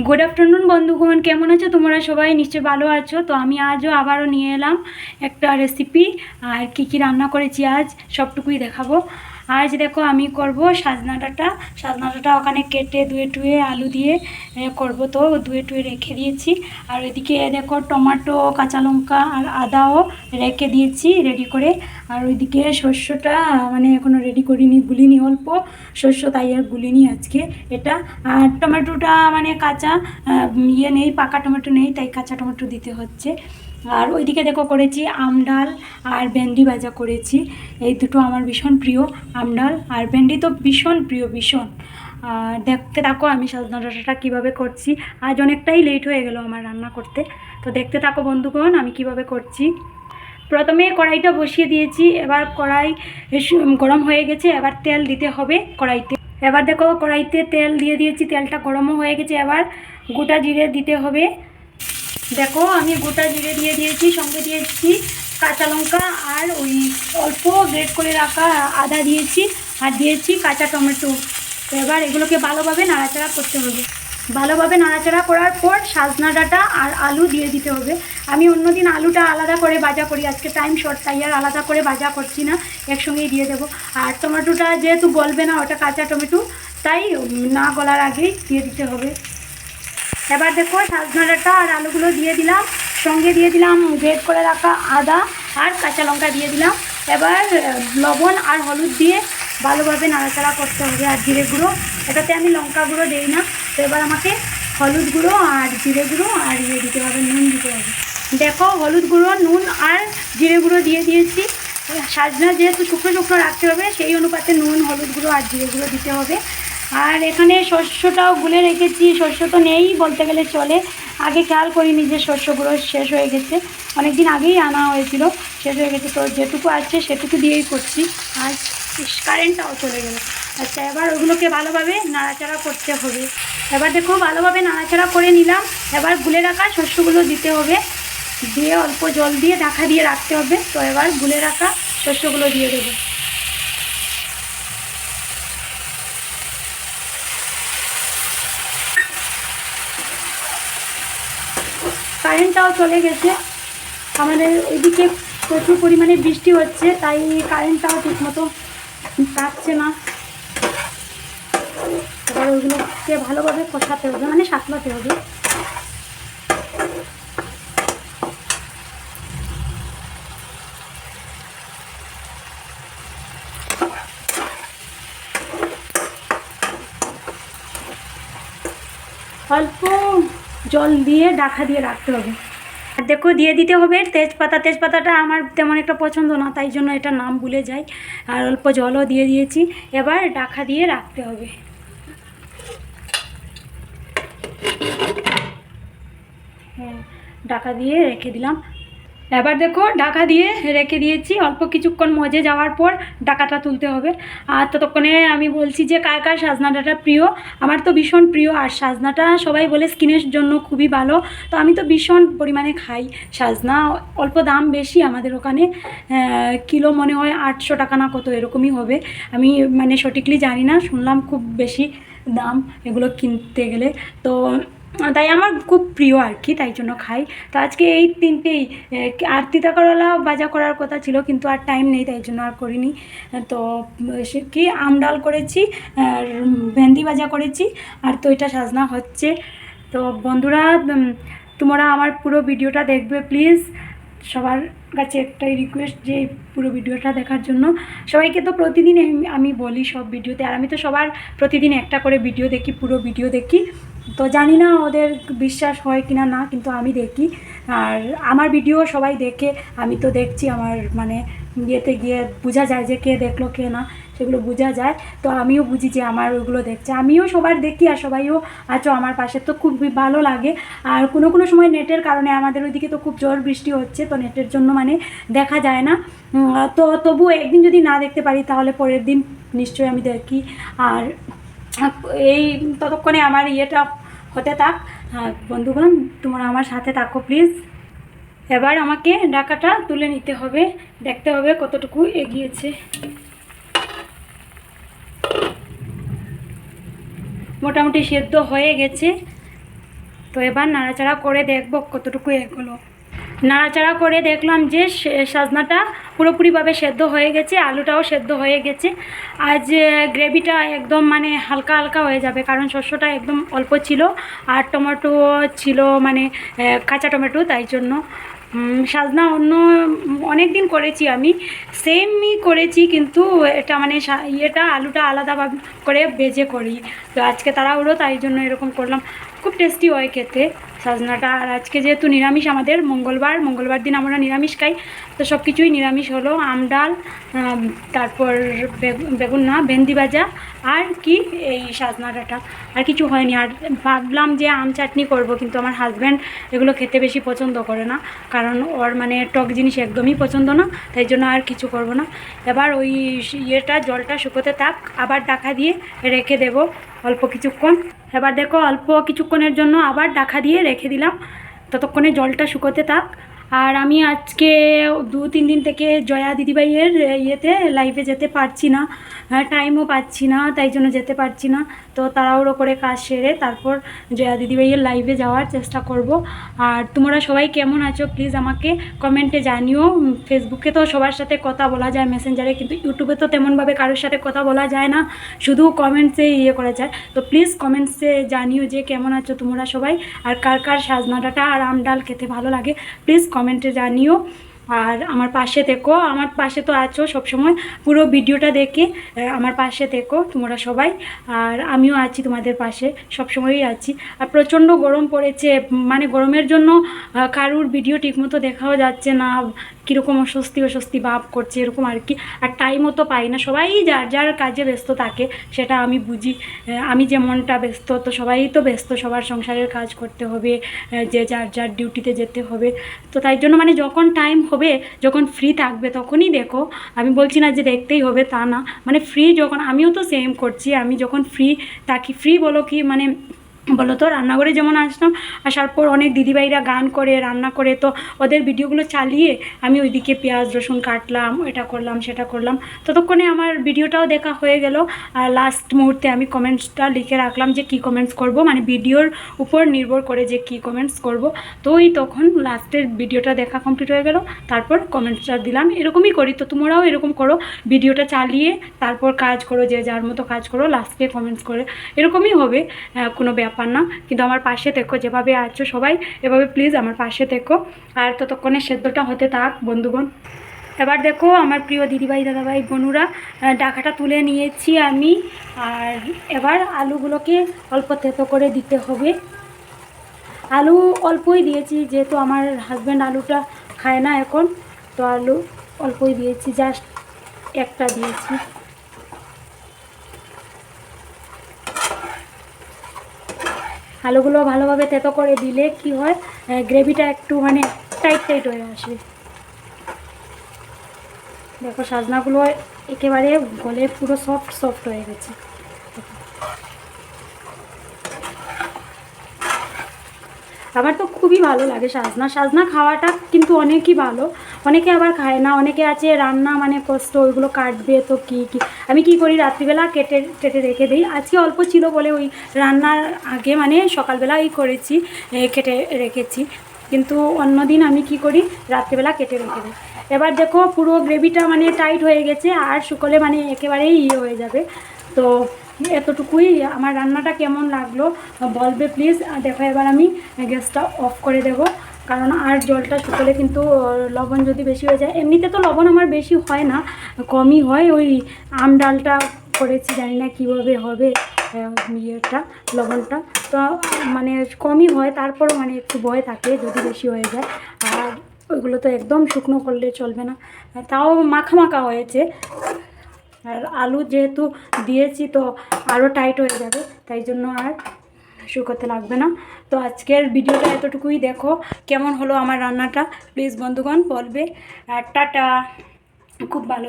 Good afternoon বন্ধুগণ, কেমন আছো তোমরা? সবাই নিশ্চয়ই ভালো আছো। তো আমি আজও আবারও নিয়ে এলাম একটা রেসিপি। আর কি রান্না করেছি আজ সবটুকুই দেখাবো। আজ দেখো আমি করব সাজনা ডাঁটা ওখানে কেটে ধুয়ে টুয়ে আলু দিয়ে করব। তো ধুয়ে টুয়ে রেখে দিয়েছি। আর ওইদিকে দেখো টমেটো, কাঁচা লঙ্কা আর আদাও রেখে দিয়েছি রেডি করে। আর ওইদিকে শস্যটা মানে এখনও রেডি করিনি, গুলিনি, অল্প শস্য তাই আর গুলিনি আজকে এটা। আর টমেটোটা মানে কাঁচা ইয়ে নেই, পাকা টমেটো নেই, তাই কাঁচা টমেটো দিতে হচ্ছে। আর ওইদিকে দেখো করেছি আম ডাল আর ভেন্ডি ভাজা করেছি। এই দুটো আমার ভীষণ প্রিয়, আম ডাল আর ভেন্ডি তো ভীষণ প্রিয়, ভীষণ। আর দেখতে থাকো আমি সাজনা ডাঁটাটা কীভাবে করছি। আজ অনেকটাই লেট হয়ে গেল আমার রান্না করতে। তো দেখতে থাকো বন্ধুগণ আমি কিভাবে করছি। প্রথমে কড়াইটা বসিয়ে দিয়েছি, এবার কড়াই গরম হয়ে গেছে, এবার তেল দিতে হবে কড়াইতে। এবার দেখো কড়াইতে তেল দিয়ে দিয়েছি, তেলটা গরমও হয়ে গেছে। এবার গোটা জিরে দিতে হবে। দেখো আমি গোটা জিরে দিয়ে দিয়েছি, সঙ্গে দিয়েছি কাঁচা লঙ্কা আর ওই অল্প গ্রেট করে রাখা আদা দিয়েছি, আর দিয়েছি কাঁচা টমেটো। তো এবার এগুলোকে ভালোভাবে নাড়াচাড়া করতে হবে। ভালোভাবে নাড়াচাড়া করার পর সাজনা ডাঁটা আর আলু দিয়ে দিতে হবে। আমি অন্যদিন আলুটা আলাদা করে ভাজা করি, আজকে টাইম শর্ট তাই আর আলাদা করে ভাজা করছি না, একসঙ্গেই দিয়ে দেবো। আর টমেটোটা যেহেতু গলবে না, ওটা কাঁচা টমেটো, তাই না গলার আগেই দিয়ে দিতে হবে। এবার দেখো সাজনা ডাঁটা আর আলুগুলো দিয়ে দিলাম, সঙ্গে দিয়ে দিলাম গ্রেট করে রাখা আদা আর কাঁচা লঙ্কা দিয়ে দিলাম। এবার লবণ আর হলুদ দিয়ে ভালোভাবে নাড়াচাড়া করতে হবে। আর জিরে গুঁড়ো, এটাতে আমি লঙ্কা গুঁড়ো দিই না। তো এবার আমাকে হলুদ গুঁড়ো আর জিরে গুঁড়ো আর ইয়ে দিতে হবে, নুন দিতে হবে। দেখো হলুদ গুঁড়ো, নুন আর জিরে গুঁড়ো দিয়ে দিয়েছি। সাজনা যেহেতু শুকনো শুকনো রাখতে হবে, সেই অনুপাতে নুন, হলুদ গুঁড়ো আর জিরে গুঁড়ো দিতে হবে। আর এখানে শস্যটাও গুলে রেখেছি, শস্য তো নেই বলতে গেলে চলে। আগে খেয়াল করিনি যে শস্যগুলো শেষ হয়ে গেছে, অনেক দিন আগেই আনা হয়েছিল, শেষ হয়ে গেছে। তো যেটুকু আছে সেটুকু দিয়েই করছি। আর কারেন্টটাও চলে গেল। আচ্ছা, এবার ওগুলোকে ভালোভাবে নাড়াচাড়া করতে হবে। এবার দেখো ভালোভাবে নাড়াচাড়া করে নিলাম। এবার গুলে রাখা শস্যগুলো দিতে হবে, দিয়ে অল্প জল দিয়ে ঢাকা দিয়ে রাখতে হবে। তো এবার গুলে রাখা শস্যগুলো দিয়ে দেবো। কারেন্টটাও চলে গেছে, আমাদের ওইদিকে প্রচুর পরিমাণে বৃষ্টি হচ্ছে, তাই কারেন্টটাও ঠিকমতো থাকছে না। এবার ওইগুলোকে ভালোভাবে কষাতে হবে, মানে সাঁতলাতে হবে। অল্প জল দিয়ে ঢাকা দিয়ে রাখতে হবে। আর দেখো দিয়ে দিতে হবে তেজপাতা। তেজপাতাটা আমার তেমন একটা পছন্দ না, তাই জন্য এটা নাম ভুলে যাই। আর অল্প জলও দিয়ে দিয়েছি। এবার ঢাকা দিয়ে রাখতে হবে। হ্যাঁ, ঢাকা দিয়ে রেখে দিলাম। এবার দেখো ঢাকা দিয়ে রেখে দিয়েছি, অল্প কিছুক্ষণ মজে যাওয়ার পর ঢাকাটা তুলতে হবে। আর ততক্ষণে আমি বলছি যে কার কার সাজনা ডাঁটা প্রিয়। আমার তো ভীষণ প্রিয়। আর সাজনাটা সবাই বলে স্কিনের জন্য খুবই ভালো, তো আমি তো ভীষণ পরিমাণে খাই সাজনা। অল্প দাম বেশি আমাদের ওখানে, কিলো মনে হয় 800 টাকা না কত এরকমই হবে। আমি মানে সঠিকলি জানি না, শুনলাম খুব বেশি দাম এগুলো কিনতে গেলে। তো তাই আমার খুব প্রিয় আর কি, তাই জন্য খাই। তো আজকে এই তিনটেই, আর তিতা করলা ভাজা করার কথা ছিল, কিন্তু আর টাইম নেই, তাই জন্য আর করিনি। তো সে কি আম ডাল করেছি, আর ভেন্ডি ভাজা করেছি, আর তো এটা সাজনা হচ্ছে। তো বন্ধুরা তোমরা আমার পুরো ভিডিওটা দেখবে প্লিজ। সবার কাছে একটাই রিকোয়েস্ট যে পুরো ভিডিওটা দেখার জন্য। সবাইকে তো প্রতিদিন আমি বলি সব ভিডিওতে, আর আমি তো সবার প্রতিদিন একটা করে ভিডিও দেখি, পুরো ভিডিও দেখি। তো জানি না ওদের বিশ্বাস হয় কিনা না, কিন্তু আমি দেখি। আর আমার ভিডিও সবাই দেখে, আমি তো দেখছি। আমার মানে ইয়েতে গিয়ে বোঝা যায় যে কে দেখলো কে না, সেগুলো বোঝা যায়। তো আমিও বুঝি যে আমার ওগুলো দেখছে, আমিও সবার দেখি। আর সবাইও আছো আমার পাশে, তো খুব ভালো লাগে। আর কোনো সময় নেটের কারণে আমাদের ওইদিকে তো খুব জোর বৃষ্টি হচ্ছে, তো নেটের জন্য মানে দেখা যায় না। তো তবুও একদিন যদি না দেখতে পারি, তাহলে পরের দিন নিশ্চয়ই আমি দেখি। আর এই ততক্ষণে আমার ইয়েটা হতে থাক। বন্ধুগণ তোমরা আমার সাথে থাকো প্লিজ। এবার আমাকে ঢাকাটা তুলে নিতে হবে, দেখতে হবে কতটুকু এগিয়েছে। মোটামুটি সেদ্ধ হয়ে গেছে। তো এবার নাড়াচাড়া করে দেখব কতটুকু এগুলো। নাড়াচাড়া করে দেখলাম যে সাজনাটা পুরোপুরিভাবে সেদ্ধ হয়ে গেছে, আলুটাও সেদ্ধ হয়ে গেছে। আজ গ্রেভিটা একদম মানে হালকা হালকা হয়ে যাবে, কারণ শস্যটা একদম অল্প ছিল আর টমেটো ছিল মানে কাঁচা টমেটো, তাই জন্য সাজনা অনেক দিন করেছি আমি, সেমই করেছি, কিন্তু এটা মানে ইয়েটা আলুটা আলাদাভাবে করে ভেজে করি। তো আজকে তাড়াহুড়ো, তাই জন্য এরকম করলাম। খুব টেস্টি হয় খেতে সাজনাটা। আর আজকে যেহেতু নিরামিষ, আমাদের মঙ্গলবার দিন আমরা নিরামিষ খাই, তো সব কিছুই নিরামিষ হলো। আম ডাল, তারপর বেগুন না ভেন্ডি ভাজা, আর কি এই সাজনা ডাঁটা, আর কিছু হয়নি। আর ভাবলাম যে আম চাটনি করব, কিন্তু আমার হাজব্যান্ড এগুলো খেতে বেশি পছন্দ করে না, কারণ ওর মানে টক জিনিস একদমই পছন্দ না, তাই জন্য আর কিছু করব না। এবার ওই জলটা শুকোতে থাক, আবার ঢাকা দিয়ে রেখে দেব অল্প কিছুক্ষণ। এবার দেখো অল্প কিছুক্ষণের জন্য আবার ঢাকা দিয়ে রেখে দিলাম, ততক্ষণে জলটা শুকোতে থাক। আর আমি আজকে 2-3 দিন থেকে জয়া দিদিভাইয়ের ইয়েতে লাইভে যেতে পারছি না, টাইমও পাচ্ছি না, তাই জন্য যেতে পারছি না। তো তাড়াহুড়ো করে কাজ সেরে তারপর জয়া দিদিভাইয়ের লাইভে যাওয়ার চেষ্টা করব। আর তোমরা সবাই কেমন আছো প্লিজ আমাকে কমেন্টে জানিও। ফেসবুকে তো সবার সাথে কথা বলা যায় মেসেঞ্জারে, কিন্তু ইউটিউবে তো তেমনভাবে কারোর সাথে কথা বলা যায় না, শুধু কমেন্টসে করা যায়। তো প্লিজ কমেন্টসে জানিও যে কেমন আছো তোমরা সবাই, আর কার কার সাজনা ডাঁটা আর আম ডাল খেতে ভালো লাগে প্লিজ কমেন্টে জানিও। আর আমার পাশে থেকো, আমার পাশে তো আছো সবসময়, পুরো ভিডিওটা দেখে আমার পাশে থেকো তোমরা সবাই। আর আমিও আছি তোমাদের পাশে, সবসময়ই আছি। আর প্রচণ্ড গরম পড়েছে, মানে গরমের জন্য কারুর ভিডিও ঠিকমতো দেখাও যাচ্ছে না, কীরকম অস্বস্তি ভাব করছে এরকম আর কি। আর টাইমও তো পাই না, সবাই যার যার কাজে ব্যস্ত থাকে, সেটা আমি বুঝি। আমি যেমনটা ব্যস্ত, তো সবাই তো ব্যস্ত, সবার সংসারের কাজ করতে হবে, যে যার যার ডিউটিতে যেতে হবে। তো তাই জন্য মানে যখন টাইম হবে, যখন ফ্রি থাকবে তখনই দেখো। আমি বলছি না যে দেখতেই হবে তা না, মানে ফ্রি যখন, আমিও তো সেম করছি, আমি যখন ফ্রি থাকি, ফ্রি বলো কি মানে বলো তো, রান্নাঘরে যেমন আসলাম, আসার পর অনেক দিদিভাইরা গান করে রান্না করে, তো ওদের ভিডিওগুলো চালিয়ে আমি ওইদিকে পেঁয়াজ রসুন কাটলাম, এটা করলাম সেটা করলাম, ততক্ষণে আমার ভিডিওটাও দেখা হয়ে গেল। আর লাস্ট মুহূর্তে আমি কমেন্টসটা লিখে রাখলাম যে কী কমেন্টস করব, মানে ভিডিওর উপর নির্ভর করে যে কী কমেন্টস করব। তো ওই তখন লাস্টের ভিডিওটা দেখা কমপ্লিট হয়ে গেল, তারপর কমেন্টসটা দিলাম। এরকমই করি, তো তোমরাও এরকম করো, ভিডিওটা চালিয়ে তারপর কাজ করো, যে যার মতো কাজ করো, লাস্টে কমেন্টস করে, এরকমই হবে, কোনো ব্যাপার না। কিন্তু আমার পাশে থেকো, যেভাবে আছো সবাই এভাবে প্লিজ আমার পাশে থেকো। আর ততক্ষণে সেদ্ধটা হতে থাক বন্ধুগণ। এবার দেখো আমার প্রিয় দিদিভাই দাদাভাই বোনুরা, ডাকাটা তুলে নিয়েছি আমি। আর এবার আলুগুলোকে অল্প থেতো করে দিতে হবে। আলু অল্পই দিয়েছি, যেহেতু আমার হাজব্যান্ড আলুটা খায় না এখন, তো আলু অল্পই দিয়েছি, জাস্ট একটা দিয়েছি। আলুগুলো ভালোভাবে থেতো করে দিলে কি হয়, গ্রেভিটা একটু মানে টাইট হয়ে আসবে। দেখো সাজনাগুলো একেবারে গলে পুরো সফট হয়ে গেছে। আমার তো খুবই ভালো লাগে সাজনা খাওয়াটা, কিন্তু অনেকই ভালো, অনেকে আবার খায় না, অনেকে আছে রান্না মানে কষ্ট, ওইগুলো কাটবে, তো কী আমি কি করি, রাত্রিবেলা কেটে রেখে দিই। আজকে অল্প ছিল বলে ওই রান্নার আগে মানে সকালবেলাই করেছি, কেটে রেখেছি, কিন্তু অন্যদিন আমি কি করি, রাত্রিবেলা কেটে রেখে দিই। এবার দেখো পুরো গ্রেভিটা মানে টাইট হয়ে গেছে, আর শুকলে মানে একেবারেই হয়ে যাবে। তো এতটুকুই। আমার রান্নাটা কেমন লাগলো বলবে প্লিজ। দেখো এবার আমি গ্যাসটা অফ করে দেব, কারণ আর জলটা শুকলে কিন্তু লবণ যদি বেশি হয়ে যায়, এমনিতে তো লবণ আমার বেশি হয় না, কমই হয়, ওই আম ডালটা করেছি, জানি না কীভাবে হবে ইয়েটা লবণটা, তো মানে কমই হয়, তারপরও মানে একটু ভয় থাকে যদি বেশি হয়ে যায়। আর ওইগুলো তো একদম শুকনো করলে চলবে না, তাও মাখা হয়েছে। আর আলু যেহেতু দিয়েছি তো আরও টাইট হয়ে যাবে, তাই জন্য আর শুকোতে লাগবে না। তো আজকের ভিডিওটা এতটুকুই। দেখো কেমন হলো আমার রান্নাটা প্লিজ বন্ধুগণ বলবে। আর টাটা, খুব ভালো।